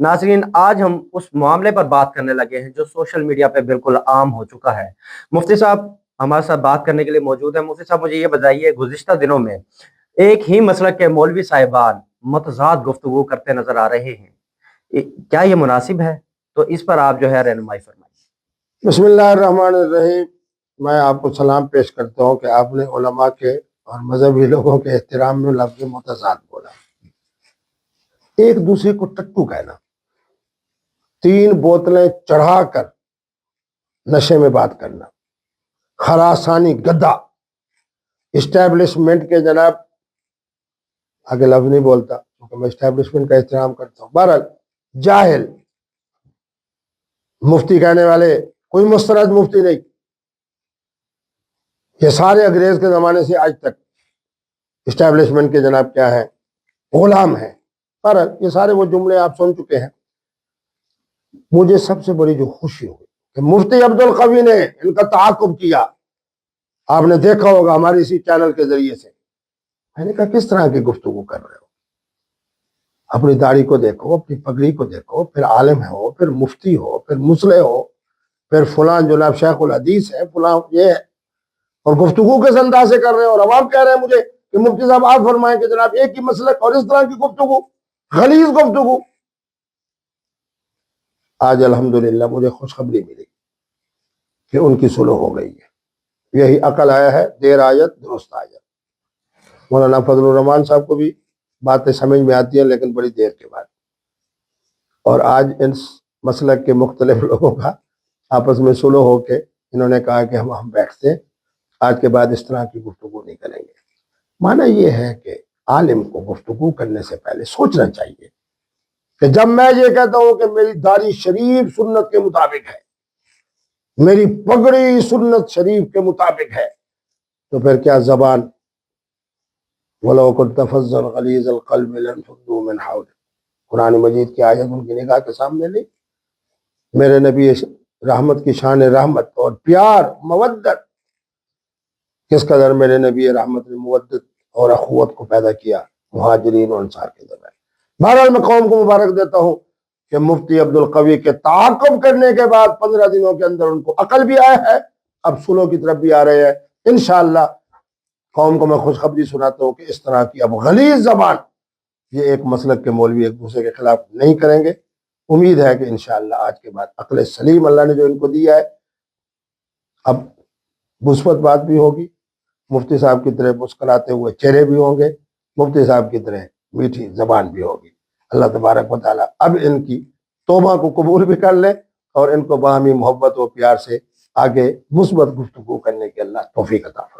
ناظرین، آج ہم اس معاملے پر بات کرنے لگے ہیں جو سوشل میڈیا پہ بالکل عام ہو چکا ہے۔ مفتی صاحب ہمارے ساتھ بات کرنے کے لیے موجود ہیں۔ مفتی صاحب مجھے یہ بتائیے، گزشتہ دنوں میں ایک ہی مسلک کے مولوی صاحبان متضاد گفتگو کرتے نظر آ رہے ہیں، کیا یہ مناسب ہے؟ تو اس پر آپ جو ہے رہنمائی فرمائیے۔ بسم اللہ الرحمن الرحیم۔ میں آپ کو سلام پیش کرتا ہوں کہ آپ نے علماء کے اور مذہبی لوگوں کے احترام میں لفظ متضاد بولا۔ ایک دوسرے کو ٹٹو کہنا، 3 بوتلیں چڑھا کر نشے میں بات کرنا، خراسانی گدھا، اسٹیبلشمنٹ کے جناب آگے لفظ نہیں بولتا کیونکہ میں اسٹیبلشمنٹ کا احترام کرتا ہوں، بہرحال جاہل مفتی کہنے والے، کوئی مستند مفتی نہیں، یہ سارے انگریز کے زمانے سے آج تک اسٹیبلشمنٹ کے جناب کیا ہیں، غلام ہیں۔ پر یہ سارے وہ جملے آپ سن چکے ہیں۔ مجھے سب سے بڑی جو خوشی ہوئی کہ مفتی عبدالقوی نے ان کا تعاقب کیا۔ آپ نے دیکھا ہوگا ہماری اسی چینل کے ذریعے سے۔ میں نے کہا کس طرح کی گفتگو کر رہے ہو؟ اپنی داڑھی کو دیکھو، اپنی پگڑی کو دیکھو، پھر عالم ہو، پھر مفتی ہو، پھر مصلح ہو، پھر فلاں جناب شیخ الحدیث ہے، فلاں یہ ہے، اور گفتگو کس انداز سے کر رہے ہیں۔ اور اب آپ کہہ رہے ہیں مجھے کہ مفتی صاحب آپ فرمائیں کہ جناب ایک ہی مسلک اور اس طرح کی گفتگو، غلیظ گفتگو۔ آج الحمدللہ مجھے خوشخبری ملی کہ ان کی صلح ہو گئی ہے۔ یہی عقل آیا ہے، دیر آیت درست آیت۔ مولانا فضل الرحمان صاحب کو بھی باتیں سمجھ میں آتی ہیں لیکن بڑی دیر کے بعد، اور آج ان مسلک کے مختلف لوگوں کا آپس میں صلح ہو کے انہوں نے کہا کہ ہم بیٹھتے ہیں، آج کے بعد اس طرح کی گفتگو نہیں کریں گے۔ معنی یہ ہے کہ عالم کو گفتگو کرنے سے پہلے سوچنا چاہیے کہ جب میں یہ کہتا ہوں کہ میری داڑھی شریف سنت کے مطابق ہے، میری پگڑی سنت شریف کے مطابق ہے، تو پھر کیا زبان وَلَوْ كُنْتَ فَظًّا غَلِيظَ الْقَلْبِ لَانفَضُّوا مِنْ حَوْلِكَ، قرآن مجید کی آیت ان کی نگاہ کے سامنے نہیں؟ میرے نبی رحمت کی شان رحمت اور پیار مودت، کس قدر میرے نبی رحمت نے مودت اور اخوت کو پیدا کیا مہاجرین اور انصار کے درمیان۔ بہرحال میں قوم کو مبارک دیتا ہوں کہ مفتی عبدالقوی کے تعاقب کرنے کے بعد 15 دنوں کے اندر ان کو عقل بھی آیا ہے، اب صلح کی طرف بھی آ رہے ہیں۔ انشاءاللہ قوم کو میں خوشخبری سناتا ہوں کہ اس طرح کی اب غلیظ زبان یہ ایک مسلک کے مولوی ایک دوسرے کے خلاف نہیں کریں گے۔ امید ہے کہ انشاءاللہ آج کے بعد عقل سلیم اللہ نے جو ان کو دیا ہے، اب مثبت بات بھی ہوگی، مفتی صاحب کی طرح مسکراتے ہوئے چہرے بھی ہوں گے، مفتی صاحب کی طرح میٹھی زبان بھی ہوگی۔ اللہ تبارک و تعالیٰ اب ان کی توبہ کو قبول بھی کر لے اور ان کو باہمی محبت و پیار سے آگے مثبت گفتگو کرنے کی اللہ توفیق عطا فرمائے۔